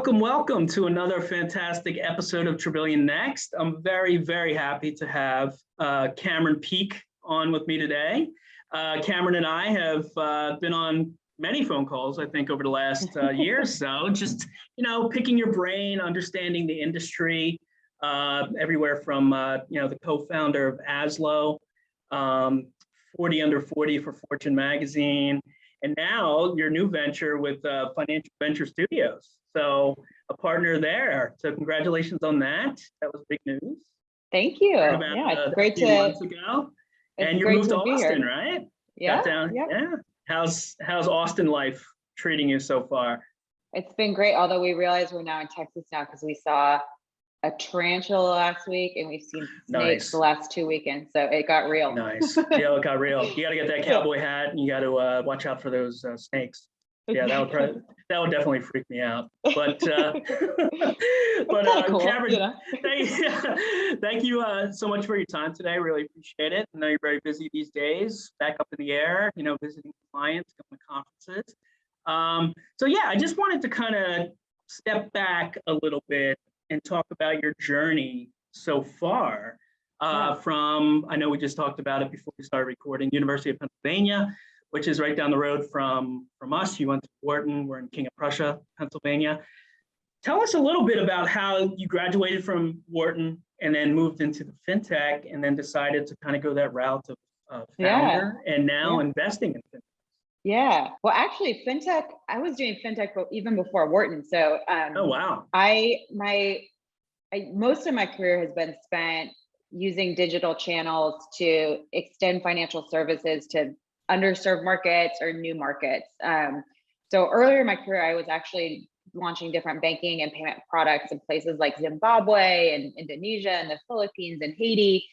Welcome to another fantastic episode of Travillian Next. I'm very, very happy to have Cameron Peake on with me today. Cameron and I have been on many phone calls, I think, over the last year or so, just, picking your brain, understanding the industry, everywhere from, the co-founder of Aslo, 40 Under 40 for Fortune Magazine, and now your new venture with Financial Venture Studios. So a partner there. So congratulations on that. That was big news. Thank you. It's great to. Months ago. And you moved to Austin, right? Yeah. Yeah. How's Austin life treating you so far? It's been great. Although we realize we're now in Texas now because we saw a tarantula last week and we've seen snakes the last 2 weekends. So it got real. Nice. Yeah, it got real. You got to get that cowboy hat and you got to watch out for those snakes. Yeah, that would definitely freak me out. But cool, Cameron, thank you so much for your time today. Really appreciate it. I know you're very busy these days, back up in the air, visiting clients, going to conferences. I just wanted to kind of step back a little bit and talk about your journey so far from, I know we just talked about it before we started recording, University of Pennsylvania, which is right down the road from us. You went to Wharton. We're in King of Prussia, Pennsylvania. Tell us a little bit about how you graduated from Wharton and then moved into the fintech and then decided to kind of go that route of founder and now investing in fintech. Yeah, well, actually, fintech. I was doing fintech even before Wharton. So, oh wow, most of my career has been spent using digital channels to extend financial services to underserved markets or new markets. So earlier in my career, I was actually launching different banking and payment products in places like Zimbabwe and Indonesia and the Philippines and Haiti,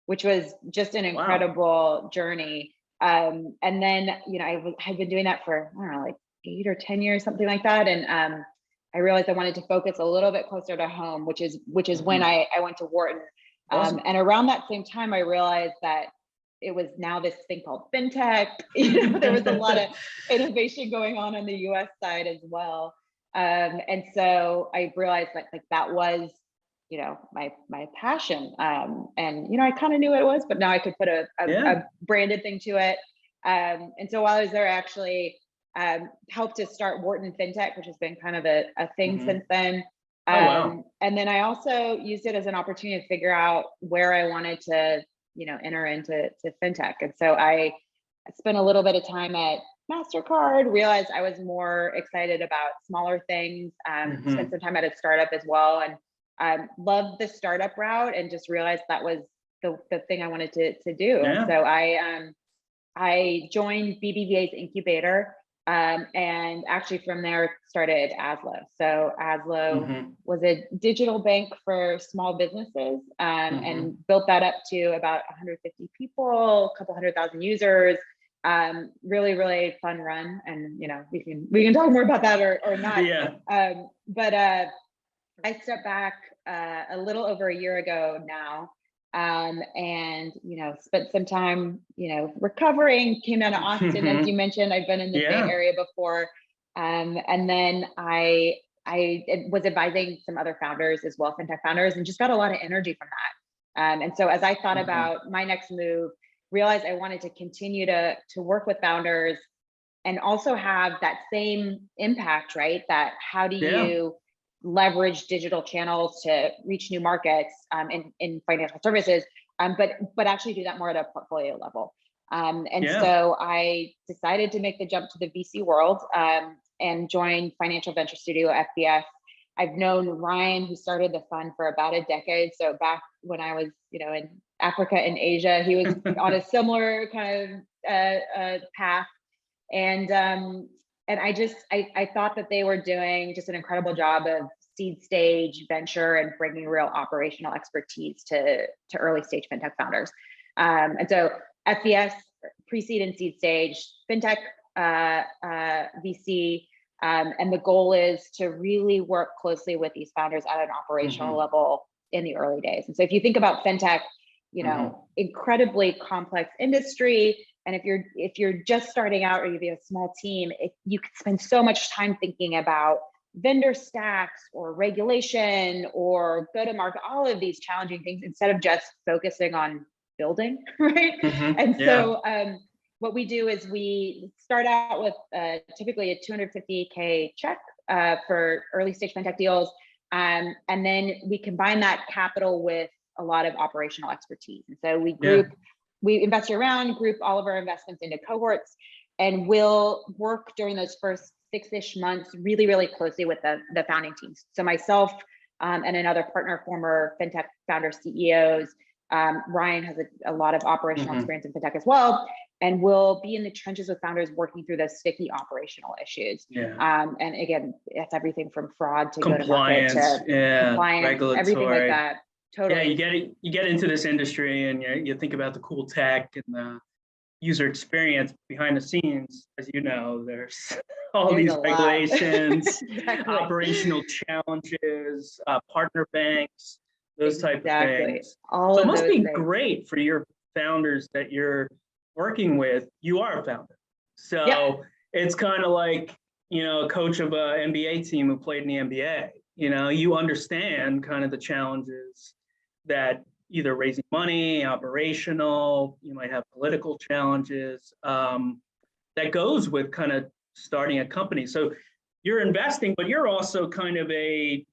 which was just an incredible journey. And then, I had been doing that for, I don't know, like 8 or 10 years, something like that. And I realized I wanted to focus a little bit closer to home, which is when I went to Wharton. Awesome. And around that same time, I realized that it was now this thing called fintech. There was a lot of innovation going on the US side as well. And so I realized that was, my passion. And, I kind of knew what it was, but now I could put a branded thing to it. And so while I was there, I actually helped to start Wharton Fintech, which has been kind of a thing since then. And then I also used it as an opportunity to figure out where I wanted to enter into fintech. And so I spent a little bit of time at MasterCard, realized I was more excited about smaller things, spent some time at a startup as well, and loved the startup route and just realized that was the thing I wanted to do. Yeah. And so I joined BBVA's incubator, and actually from there started Aslo. So Aslo was a digital bank for small businesses, and built that up to about 150 people, a couple 100,000 users. Really, really fun run. And we can talk more about that or not. Yeah. But I stepped back a little over a year ago now. And spent some time recovering, came down to Austin as you mentioned. I've been in the Bay Area before, and then I was advising some other founders as well, fintech founders, and just got a lot of energy from that. And so as I thought about my next move, realized I wanted to continue to work with founders and also have that same impact, right? That how do you leverage digital channels to reach new markets in financial services, but actually do that more at a portfolio level. So I decided to make the jump to the VC world and join Financial Venture Studio, FVS. I've known Ryan, who started the fund, for about a decade. So back when I was, in Africa and Asia, he was on a similar kind of path. And I thought that they were doing just an incredible job of seed stage venture and bringing real operational expertise to early stage fintech founders. And so FVS, pre-seed and seed stage, fintech VC, and the goal is to really work closely with these founders at an operational level in the early days. And so if you think about fintech, incredibly complex industry. And if you're just starting out or you have a small team, you could spend so much time thinking about vendor stacks or regulation or go to market, all of these challenging things, instead of just focusing on building, right? And so what we do is we start out with typically a $250K check for early stage fintech deals. And then we combine that capital with a lot of operational expertise. And so we invest year round, group all of our investments into cohorts, and we'll work during those first 6-ish months really, really closely with the founding teams. So myself and another partner, former fintech founder CEOs, Ryan has a lot of operational experience in fintech as well. And we'll be in the trenches with founders working through those sticky operational issues. And again, it's everything from fraud to compliance, go-to-market to compliance, regulatory, everything like that. Totally. You get into this industry and you think about the cool tech and the user experience behind the scenes. As you know, there's these regulations, operational challenges, partner banks, those type of things. So it must be great for your founders that you're working with. You are a founder, so it's kind of like, you know, a coach of an NBA team who played in the NBA. You know, you understand kind of the challenges that either raising money, operational, you might have political challenges that goes with kind of starting a company. So you're investing, but you're also kind of a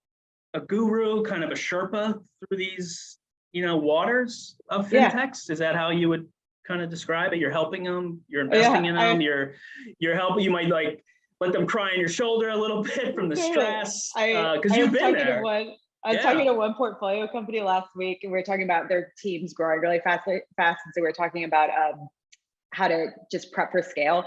guru, kind of a Sherpa through these, you know, waters of fintechs. Is that how you would kind of describe it? You're helping them, you're investing in them, you're helping. You might like let them cry on your shoulder a little bit from the stress, because you've been there. I was talking to one portfolio company last week, and we were talking about their teams growing really fast. And so we were talking about how to just prep for scale.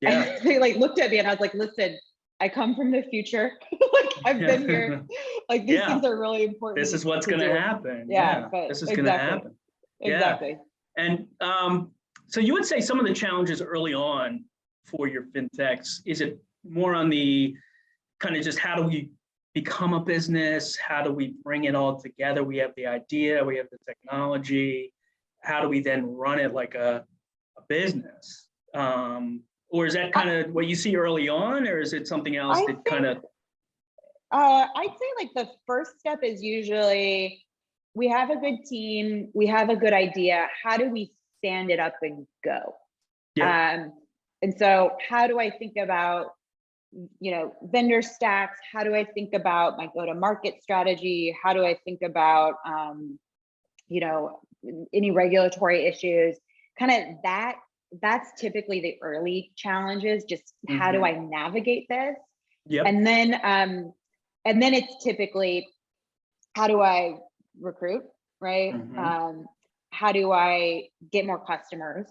And they like looked at me, and I was like, "Listen, I come from the future. Like I've been here. Like these things are really important. This is what's going to happen. But this is going to happen. Exactly. And so you would say some of the challenges early on for your fintechs, is it more on the kind of just how do we become a business? How do we bring it all together? We have the idea, we have the technology. How do we then run it like a business? Or is that kind of what you see early on, or is it something else that kind of? I'd say like the first step is usually we have a good team, we have a good idea. How do we stand it up and go? And so how do I think about, you know, vendor stacks? How do I think about my go-to-market strategy? How do I think about, you know, any regulatory issues? Kind of that's typically the early challenges. Just how do I navigate this? And then it's typically how do I recruit, right? How do I get more customers?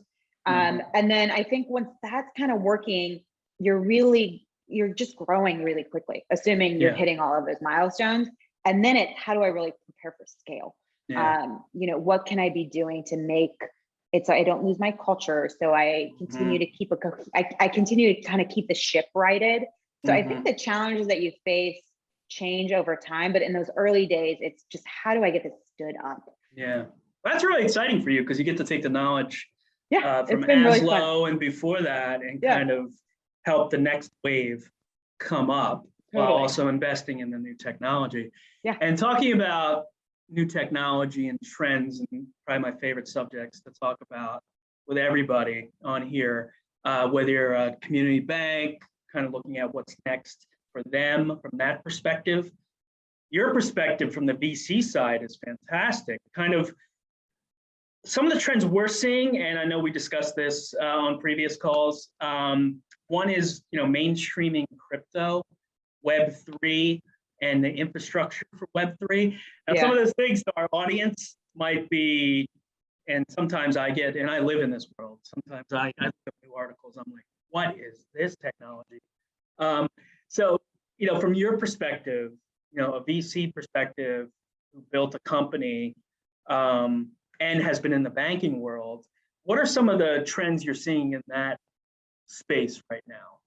And then I think once that's kind of working, you're just growing really quickly, assuming you're hitting all of those milestones. And then it's how do I really prepare for scale? You know, what can I be doing to make it so I don't lose my culture? So I continue to keep I continue to kind of keep the ship righted. So I think the challenges that you face change over time, but in those early days, it's just how do I get this stood up? That's really exciting for you because you get to take the knowledge from really Aslo and before that and kind of help the next wave come up while also investing in the new technology. And talking about new technology and trends, and probably my favorite subjects to talk about with everybody on here, whether you're a community bank, kind of looking at what's next for them from that perspective. Your perspective from the VC side is fantastic. Kind of some of the trends we're seeing, and I know we discussed this on previous calls. One is, you know, mainstreaming crypto, Web3, and the infrastructure for Web3. Now, some of those things our audience might be, and sometimes I get, and I live in this world. Sometimes I look at new articles. I'm like, what is this technology? So, you know, from your perspective, you know, a VC perspective who built a company and has been in the banking world, what are some of the trends you're seeing in that space right now?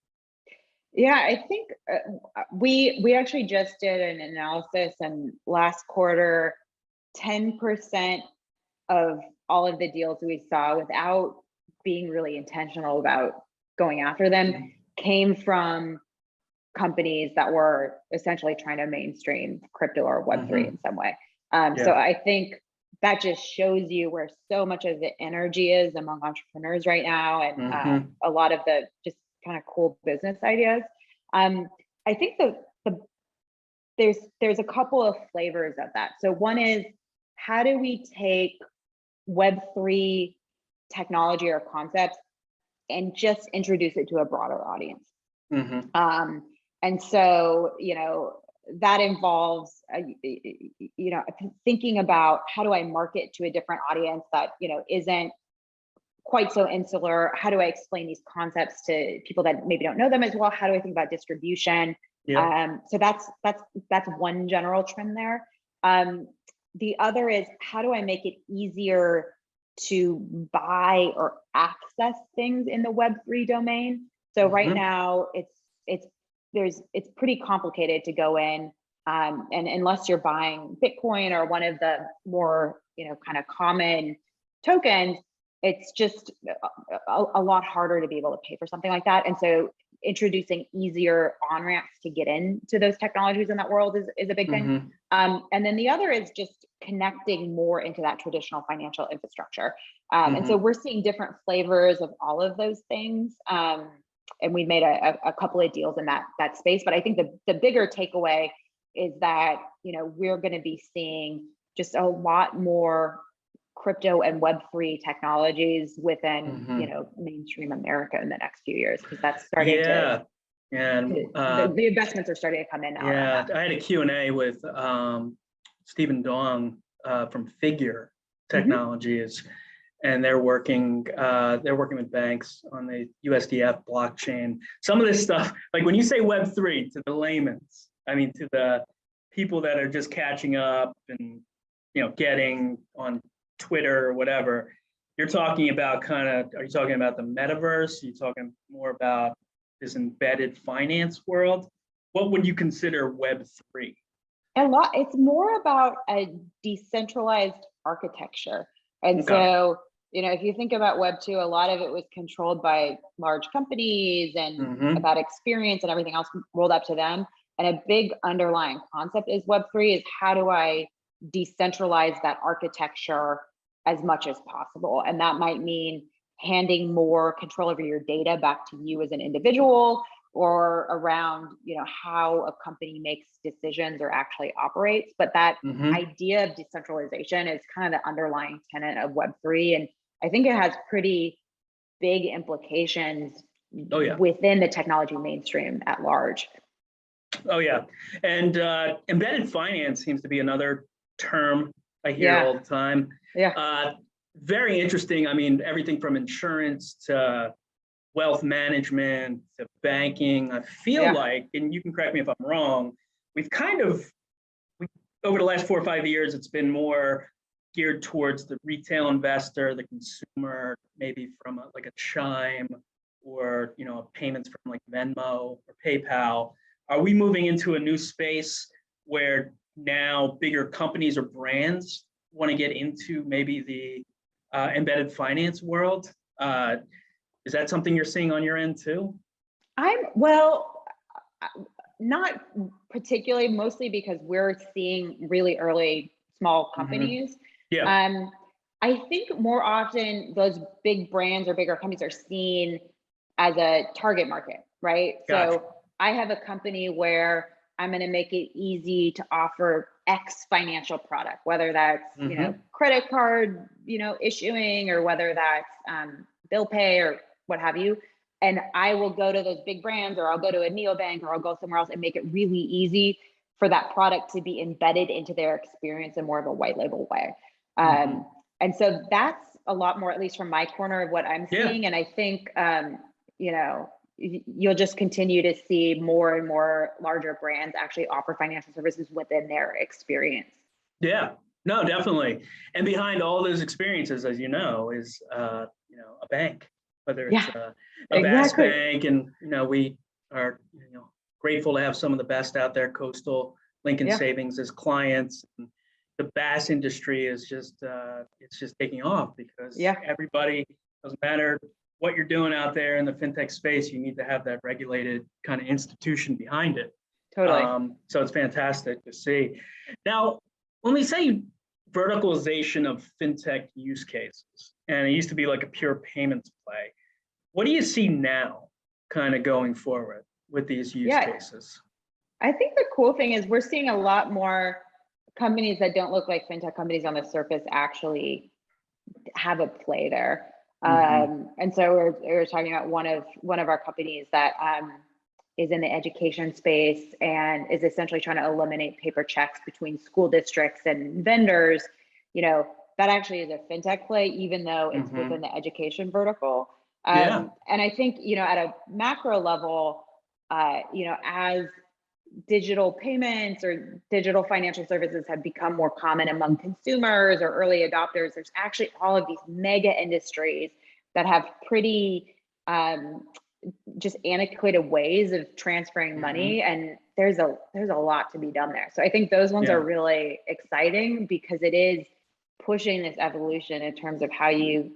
I think we actually just did an analysis, and last quarter, 10% of all of the deals we saw, without being really intentional about going after them, came from companies that were essentially trying to mainstream crypto or Web3 in some way. So I think that just shows you where so much of the energy is among entrepreneurs right now, and a lot of the just kind of cool business ideas. I think there's a couple of flavors of that. So one is, how do we take Web3 technology or concepts and just introduce it to a broader audience? And so, that involves, thinking about, how do I market to a different audience that, isn't quite so insular? How do I explain these concepts to people that maybe don't know them as well? How do I think about distribution? So that's one general trend there. The other is, how do I make it easier to buy or access things in the Web3 domain? So right now it's pretty complicated to go in, and unless you're buying Bitcoin or one of the more kind of common tokens, it's just a lot harder to be able to pay for something like that. And so introducing easier on-ramps to get into those technologies in that world is a big thing. And then the other is just connecting more into that traditional financial infrastructure. And so we're seeing different flavors of all of those things. And we made a couple of deals in that space. But I think the bigger takeaway is that, we're going to be seeing just a lot more crypto and Web3 technologies within, mainstream America in the next few years, because that's starting to, and the investments are starting to come in now. I had a Q&A with Stephen Dong from Figure Technologies, and they're working with banks on the USDF blockchain. Some of this stuff, like when you say Web3 to the layman's, I mean, to the people that are just catching up and getting on Twitter or whatever, you're talking about are you talking about the metaverse? Are you talking more about this embedded finance world? What would you consider Web3? It's more about a decentralized architecture. And so, if you think about Web2, a lot of it was controlled by large companies and about experience and everything else rolled up to them. And a big underlying concept is Web3 is, how do I decentralize that architecture as much as possible? And that might mean handing more control over your data back to you as an individual, or around how a company makes decisions or actually operates. But that idea of decentralization is kind of the underlying tenet of Web3, and I think it has pretty big implications within the technology mainstream at large. And embedded finance seems to be another term I hear all the time. Very interesting. I mean, everything from insurance to wealth management to banking. I feel like, and you can correct me if I'm wrong, we've over the last 4 or 5 years, it's been more geared towards the retail investor, the consumer, maybe from a Chime or payments from like Venmo or PayPal. Are we moving into a new space where now bigger companies or brands want to get into maybe the embedded finance world? Is that something you're seeing on your end too? Not particularly, mostly because we're seeing really early small companies. I think more often those big brands or bigger companies are seen as a target market, right? So I have a company where I'm going to make it easy to offer X financial product, whether that's credit card issuing, or whether that's bill pay or what have you. And I will go to those big brands, or I'll go to a neobank, or I'll go somewhere else and make it really easy for that product to be embedded into their experience in more of a white label way. And so that's a lot more, at least from my corner, of what I'm seeing. And I think, you'll just continue to see more and more larger brands actually offer financial services within their experience. Yeah, no, definitely. And behind all those experiences, as you know, is a bank, whether it's a Bass bank, and we are grateful to have some of the best out there, Coastal, Lincoln Savings as clients. And the Bass industry is just it's just taking off, because everybody, doesn't matter what you're doing out there in the fintech space, you need to have that regulated kind of institution behind it. Totally. So it's fantastic to see. Now, when we say verticalization of fintech use cases, and it used to be like a pure payments play, what do you see now kind of going forward with these use cases? I think the cool thing is we're seeing a lot more companies that don't look like fintech companies on the surface actually have a play there. And so we're talking about one of our companies that is in the education space and is essentially trying to eliminate paper checks between school districts and vendors. You know, that actually is a fintech play, even though it's within the education vertical. And I think, you know, at a macro level, you know, as digital payments or digital financial services have become more common among consumers or early adopters, there's actually all of these mega industries that have pretty just antiquated ways of transferring money, and there's a lot to be done there. So I think those ones are really exciting because it is pushing this evolution in terms of how you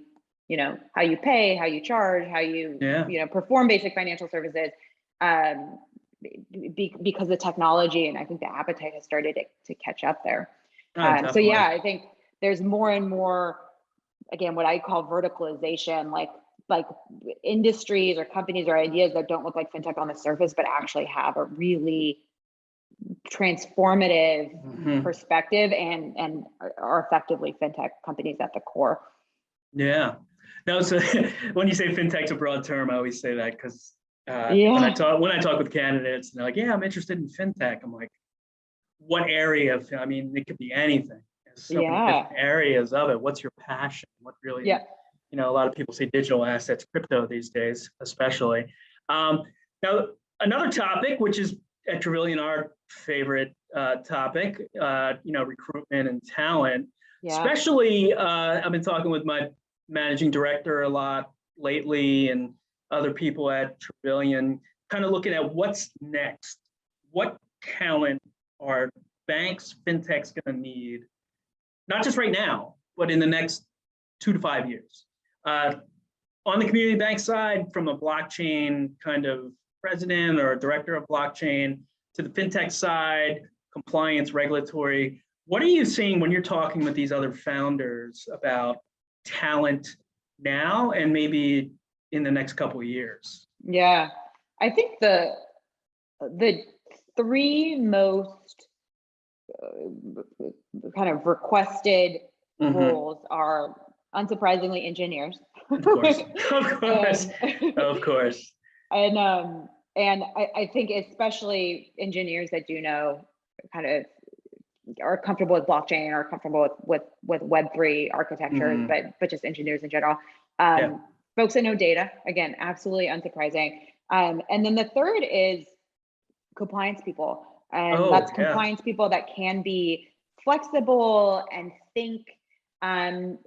know, how you pay, how you charge, how you you know, perform basic financial services. Because the technology and I think the appetite has started to catch up there. So yeah, I think there's more and more, again, what I call verticalization, like industries or companies or ideas that don't look like fintech on the surface, but actually have a really transformative perspective and are effectively fintech companies at the core. Yeah. No, so when you say fintech's a broad term, I always say that because when I talk with candidates, and they're like, "Yeah, I'm interested in fintech." I'm like, "What area of? I mean, it could be anything. There's so many different areas of it. What's your passion? What really? You know, a lot of people say digital assets, crypto these days, especially. Now, another topic, which is at Travillian our favorite topic, you know, recruitment and talent. Especially, I've been talking with my managing director a lot lately, and other people at Travillian, kind of looking at what's next. What talent are banks, fintechs going to need, not just right now, but in the next 2 to 5 years? On the community bank side, from a blockchain kind of president or director of blockchain, to the fintech side, compliance, regulatory, what are you seeing when you're talking with these other founders about talent now and maybe in the next couple of years? Yeah, I think the three most kind of requested roles are, unsurprisingly, engineers. Of course, of course. And I think especially engineers that do know, kind of are comfortable with blockchain, or comfortable with Web3 architectures, but just engineers in general. Folks that know data, again, absolutely unsurprising. And then the third is compliance people. And that's compliance people that can be flexible and think in,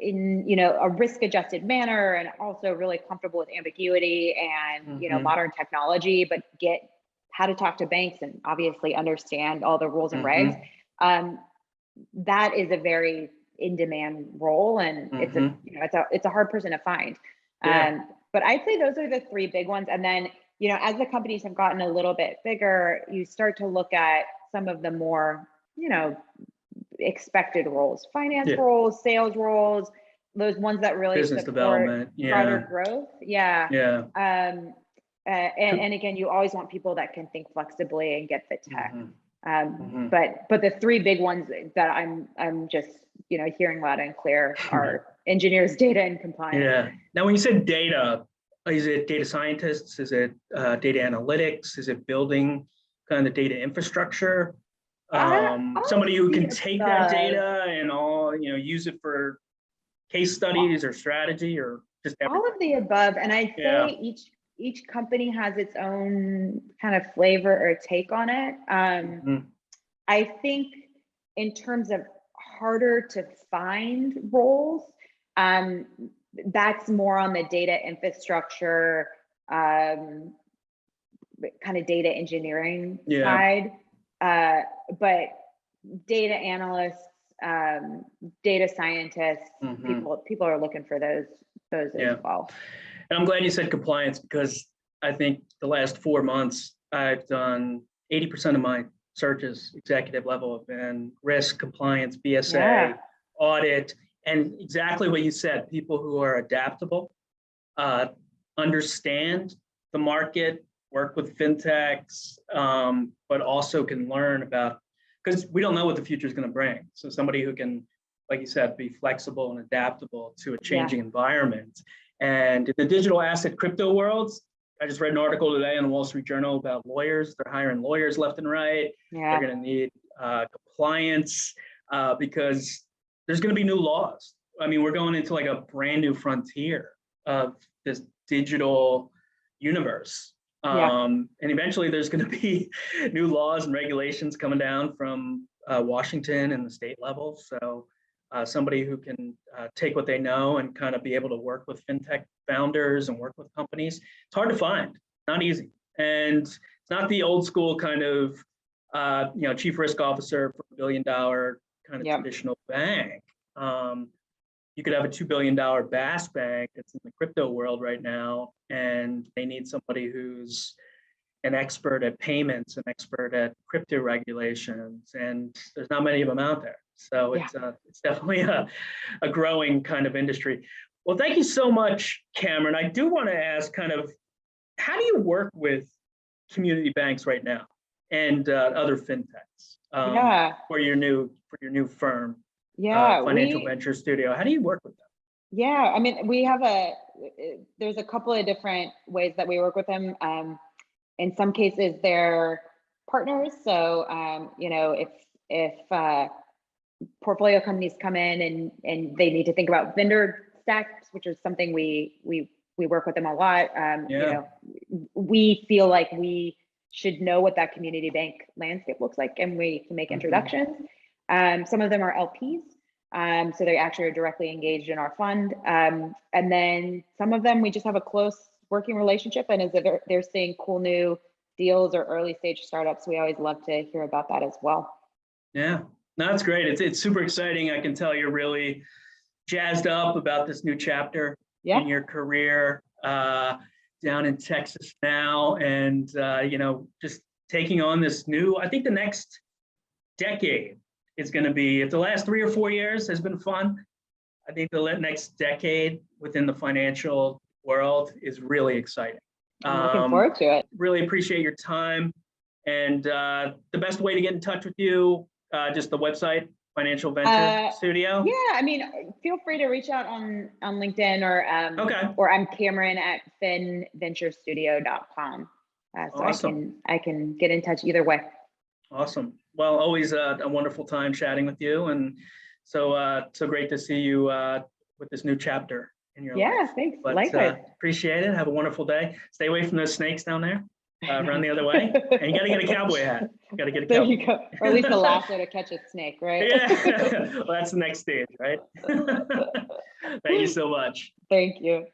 you know, a risk-adjusted manner, and also really comfortable with ambiguity and, you know, modern technology, but get how to talk to banks and obviously understand all the rules and regs. That is a very in-demand role, and it's a, you know, it's a hard person to find. But I'd say those are the three big ones. And then, you know, as the companies have gotten a little bit bigger, you start to look at some of the more, you know, expected roles, finance roles, sales roles, those ones that really business development, broader growth. And again, you always want people that can think flexibly and get the tech. But the three big ones that I'm just, you know, hearing loud and clear are engineers, data, and compliance. Now, when you said data, is it data scientists? Is it data analytics? Is it building kind of data infrastructure? Somebody who can take that data and use it for case studies or strategy, or just everything? All of the above. And I'd say each company has its own kind of flavor or take on it. I think in terms of harder to find roles, that's more on the data infrastructure, kind of data engineering side. But data analysts, data scientists, people are looking for those as well. And I'm glad you said compliance, because I think the last 4 months, I've done 80% of my searches, executive level, have been risk, compliance, BSA, audit, and exactly what you said, people who are adaptable, understand the market, work with fintechs, but also can learn about, because we don't know what the future is going to bring. So somebody who can, like you said, be flexible and adaptable to a changing environment. And in the digital asset crypto worlds, I just read an article today in the Wall Street Journal about lawyers. They're hiring lawyers left and right. They're going to need compliance because there's going to be new laws. I mean, we're going into like a brand new frontier of this digital universe. And eventually there's going to be new laws and regulations coming down from Washington and the state level. So somebody who can take what they know and kind of be able to work with fintech founders and work with companies, it's hard to find, not easy. And it's not the old school kind of, chief risk officer for $1 billion kind of traditional bank. You could have a $2 billion BaaS bank that's in the crypto world right now, and they need somebody who's an expert at payments, an expert at crypto regulations, and there's not many of them out there. So it's definitely a growing kind of industry. Well, thank you so much, Cameron. I do want to ask kind of, how do you work with community banks right now and other fintechs for your new firm? Financial Venture Studio. How do you work with them? I mean, there's a couple of different ways that we work with them. In some cases, they're partners. So, if portfolio companies come in and they need to think about vendor stacks, which is something we work with them a lot. We feel like we should know what that community bank landscape looks like, and we can make introductions. Some of them are LPs, so they actually are directly engaged in our fund. And then some of them, we just have a close working relationship, and as they're seeing cool new deals or early stage startups, we always love to hear about that as well. Yeah, no, that's great. It's super exciting. I can tell you're really jazzed up about this new chapter in your career down in Texas now, and just taking on this new. I think the next decade is going to be, if the last 3 or 4 years has been fun, I think the next decade within the financial world is really exciting. I'm looking forward to it. Really appreciate your time. And the best way to get in touch with you, just the website, Financial Venture Studio? Yeah, I mean, feel free to reach out on LinkedIn or I'm Cameron at finventurestudio.com. So awesome. I can get in touch either way. Awesome. Well, always a wonderful time chatting with you, and so great to see you with this new chapter in your life. Yeah, thanks. Likewise. Appreciate it. Have a wonderful day. Stay away from those snakes down there. Run the other way, and you got to get a cowboy hat. Got to get a cowboy. There you go. Or at least a lasso to catch a snake, right? Yeah. Well, that's the next stage, right? Thank you so much. Thank you.